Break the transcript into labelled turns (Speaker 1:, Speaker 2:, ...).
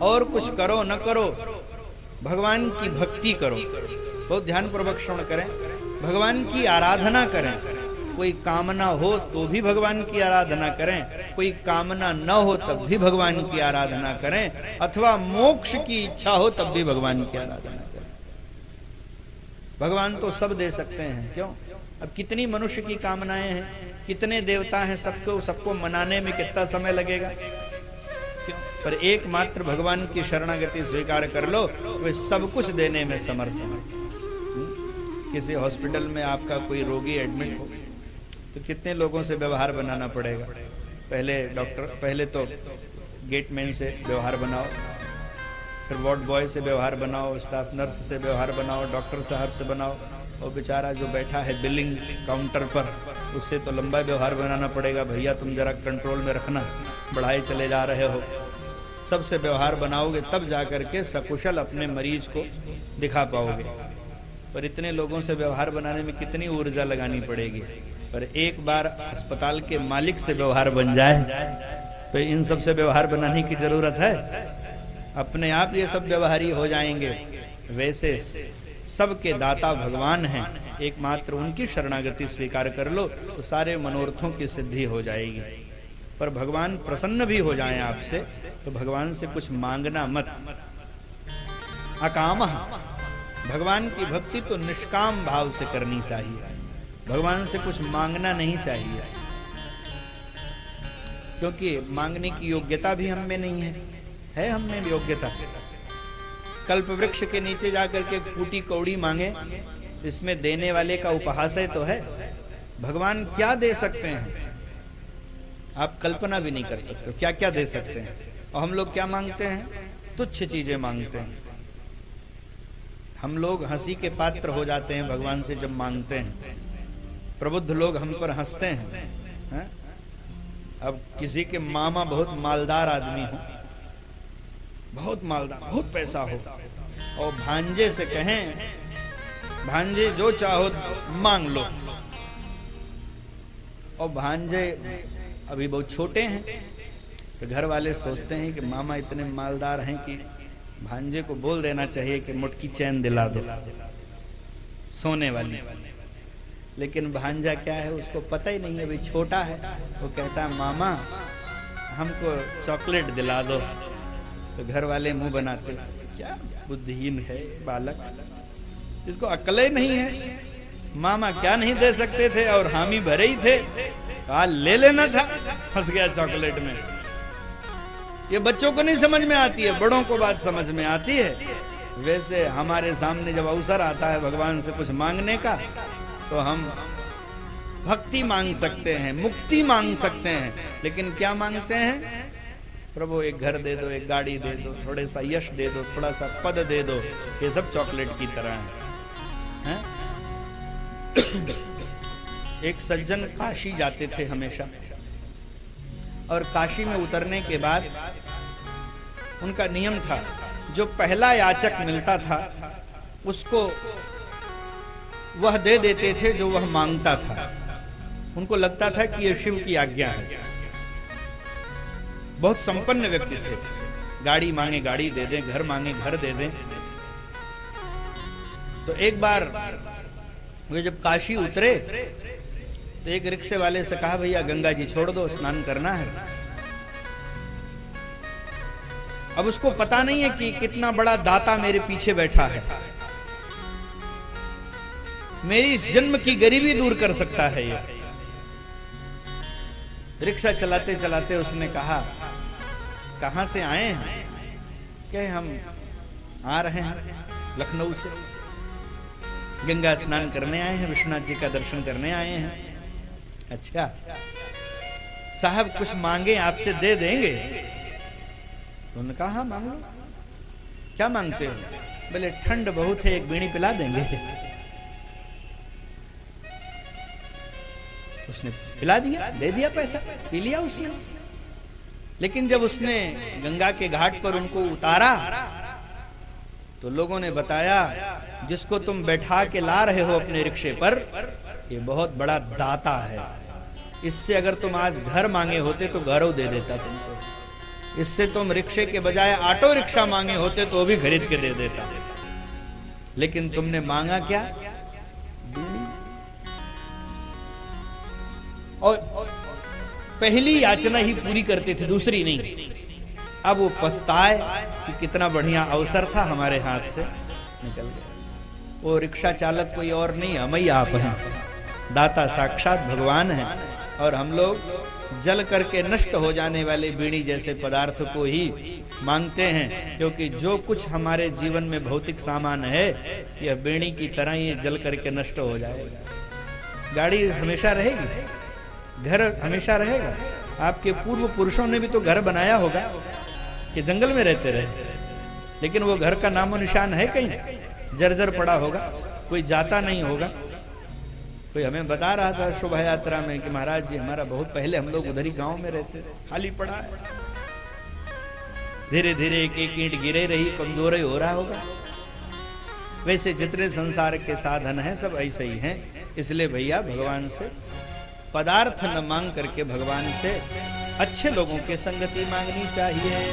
Speaker 1: और कुछ करो न करो, भगवान की भक्ति करो, बहुत ध्यान पूर्वक श्रवण करें, भगवान की आराधना करें। कोई कामना हो तो भी भगवान की आराधना करें, कोई कामना न हो तब भी भगवान की आराधना करें, अथवा मोक्ष की इच्छा हो तब भी भगवान की आराधना करें। भगवान तो सब दे सकते हैं, क्यों? अब कितनी मनुष्य की कामनाएं हैं, कितने देवता हैं, सबको मनाने में कितना समय लगेगा, क्यों? पर एकमात्र भगवान की शरणागति स्वीकार कर लो, वे सब कुछ देने में समर्थ हैं। किसी हॉस्पिटल में आपका कोई रोगी एडमिट हो तो कितने लोगों से व्यवहार बनाना पड़ेगा। पहले तो गेटमैन से व्यवहार बनाओ, फिर वार्ड बॉय से व्यवहार बनाओ, स्टाफ नर्स से व्यवहार बनाओ, डॉक्टर साहब से बनाओ, और बेचारा जो बैठा है बिलिंग काउंटर पर उससे तो लंबा व्यवहार बनाना पड़ेगा। भैया तुम जरा कंट्रोल में रखना, बढ़ाए चले जा रहे हो। सबसे व्यवहार बनाओगे तब जाकर के सकुशल अपने मरीज को दिखा पाओगे। पर इतने लोगों से व्यवहार बनाने में कितनी ऊर्जा लगानी पड़ेगी। पर एक बार अस्पताल के मालिक से व्यवहार बन जाए तो इन सब से व्यवहार बनाने की जरूरत है? अपने आप ये सब व्यवहारी हो जाएंगे। वैसे सबके दाता भगवान हैं, एकमात्र उनकी शरणागति स्वीकार कर लो तो सारे मनोरथों की सिद्धि हो जाएगी। पर भगवान प्रसन्न भी हो जाएं आपसे तो भगवान से कुछ मांगना मत। अकामः, भगवान की भक्ति तो निष्काम भाव से करनी चाहिए, भगवान से कुछ मांगना नहीं चाहिए, क्योंकि मांगने की योग्यता भी हम में नहीं है हम में योग्यता। कल्प वृक्ष के नीचे जाकर के फूटी कौड़ी मांगे, इसमें देने वाले का उपहासय तो है। भगवान क्या दे सकते हैं आप कल्पना भी नहीं कर सकते, क्या क्या दे सकते हैं। और हम लोग क्या मांगते हैं? तुच्छ चीजें मांगते हैं। हम लोग हंसी के पात्र हो जाते हैं भगवान से जब मांगते हैं। प्रबुद्ध लोग हम पर हंसते हैं। अब किसी के मामा बहुत मालदार आदमी हो, बहुत मालदार, बहुत पैसा हो, और भांजे से कहें भांजे जो चाहो मांग लो, और भांजे अभी बहुत छोटे हैं तो घर वाले सोचते हैं कि मामा इतने मालदार हैं कि भांजे को बोल देना चाहिए कि मुटकी चैन दिला दो सोने वाली। लेकिन भांजा क्या है, उसको पता ही नहीं है, अभी छोटा है। वो कहता है मामा हमको चॉकलेट दिला दो, तो घर वाले मुंह बनाते, क्या बुद्धिहीन है बालक, इसको अक्ल ही नहीं है। मामा क्या नहीं दे सकते थे और हामी भरे ही थे, आज ले लेना था, फंस गया चॉकलेट में। ये बच्चों को नहीं समझ में आती है, बड़ों को बात समझ में आती है। वैसे हमारे सामने जब अवसर आता है भगवान से कुछ मांगने का, तो हम भक्ति मांग सकते हैं, मुक्ति मांग सकते हैं, लेकिन क्या मांगते हैं? प्रभु एक घर दे दो, एक गाड़ी दे दो, थोड़ा सा यश दे दो, थोड़ा सा पद दे दो। ये सब चॉकलेट की तरह है। एक सज्जन काशी जाते थे हमेशा, और काशी में उतरने के बाद उनका नियम था, जो पहला याचक मिलता था उसको वह दे देते थे जो वह मांगता था। उनको लगता था कि यह शिव की आज्ञा है। बहुत संपन्न व्यक्ति थे, गाड़ी मांगे गाड़ी दे दें, घर मांगे घर दे दें। तो एक बार वे जब काशी उतरे तो एक रिक्शे वाले से कहा, भैया गंगा जी छोड़ दो, स्नान करना है। अब उसको पता नहीं है कि कितना बड़ा दाता मेरे पीछे बैठा है, मेरी इस जन्म की गरीबी दूर कर सकता है ये। रिक्शा चलाते चलाते उसने कहा, कहां से आए हैं? कहे हम आ रहे हैं लखनऊ से, गंगा स्नान करने आए हैं, विश्वनाथ जी का दर्शन करने आए हैं। अच्छा साहब कुछ मांगे आपसे दे देंगे? तो उन्होंने कहा हाँ मांग लो। क्या मांगते हो? बोले ठंड बहुत है, एक बीड़ी पिला देंगे। उसने पिला दिया, दे दिया पैसा, पी लिया उसने। लेकिन जब उसने गंगा के घाट पर उनको उतारा तो लोगों ने बताया, जिसको तुम बैठा के ला रहे हो अपने रिक्शे पर, ये बहुत बड़ा दाता है, इससे अगर तुम आज घर मांगे होते तो घरों दे देता तुमको। इससे तुम रिक्शे के बजाय ऑटो रिक्शा मांगे होते तो भी खरीद के दे देता, लेकिन तुमने मांगा क्या? बीड़ी। और पहली याचना ही पूरी करते थे, दूसरी नहीं। अब वो पछताए कि कितना बढ़िया अवसर था, हमारे हाथ से निकल गया। वो रिक्शा चालक कोई और नहीं, हम ही आप हैं। दाता साक्षात भगवान हैं, और हम लोग जल करके नष्ट हो जाने वाले बीड़ी जैसे पदार्थ को ही मांगते हैं, क्योंकि जो कुछ हमारे जीवन में भौतिक सामान है यह बीड़ी की तरह ही जल करके नष्ट हो जाएगा। गाड़ी हमेशा रहेगी, घर हमेशा रहेगा। आपके पूर्व पुरुषों ने भी तो घर बनाया होगा कि जंगल में रहते रहे, लेकिन वो घर का नामो निशान है कहीं, जर्जर पड़ा होगा, कोई जाता नहीं होगा। कोई हमें बता रहा था शोभा यात्रा में कि महाराज जी हमारा बहुत पहले हम लोग उधर ही गांव में रहते थे, खाली पड़ा है, धीरे धीरे एक एक ईंट गिरे रही, कमजोर ही हो रहा होगा। वैसे जितने संसार के साधन हैं सब ऐसे ही हैं। इसलिए भैया भगवान से पदार्थ न मांग करके भगवान से अच्छे लोगों के संगति मांगनी चाहिए।